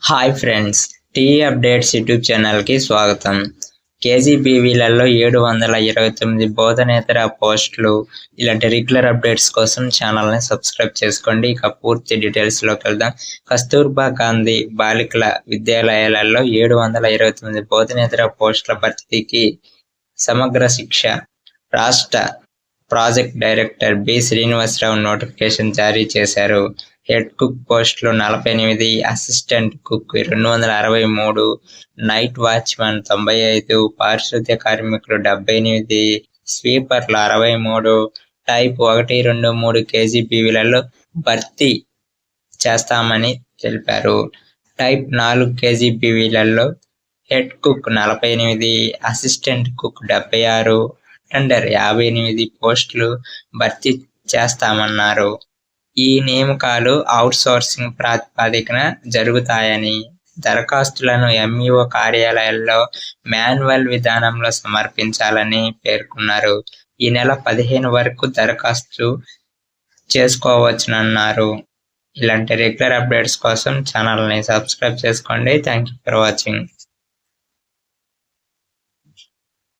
Hi friends, tea updates YouTube ఛానల్కి స్వాగతం. కేజీబీవీలలో 729 బోధనేతర పోస్టులు. ఇలాంటి రెగ్యులర్ అప్డేట్స్ కోసం ఛానల్ని సబ్స్క్రైబ్ చేసుకోండి. ఇక పూర్తి డీటెయిల్స్లోకి వెళ్దాం. కస్తూర్బా గాంధీ బాలికల విద్యాలయాలలో 729 బోధనేతర పోస్టుల భర్తీకి సమగ్ర శిక్ష రాష్ట్ర project director B Srinivasarao notification జారీ చేశారు. హెడ్ కుక్ పోస్టులు 48, అసిస్టెంట్ కుక్ 263, నైట్ వాచ్మెన్ 95, పారిశుద్ధ్య కార్మికులు 78, స్వీపర్లు 63, టైప్ 1, 2, 3 కేజీబీవీలలో భర్తీ చేస్తామని తెలిపారు. టైప్ 4 కేజీబీవీలలో head cook 48, assistant cook 76, tender 58 పోస్టులు భర్తీ చేస్తామన్నారు. ఈ నియామకాలు అవుట్సోర్సింగ్ ప్రాతిపదికన జరుగుతాయని, దరఖాస్తులను ఎంఈఓ కార్యాలయాల్లో మాన్యువల్ విధానంలో సమర్పించాలని పేర్కొన్నారు. ఈ నెల 15 వరకు దరఖాస్తు చేసుకోవచ్చునన్నారు. ఇలాంటి రెగ్యులర్ అప్డేట్స్ కోసం ఛానల్ని సబ్స్క్రైబ్ చేసుకోండి. Thank you for watching.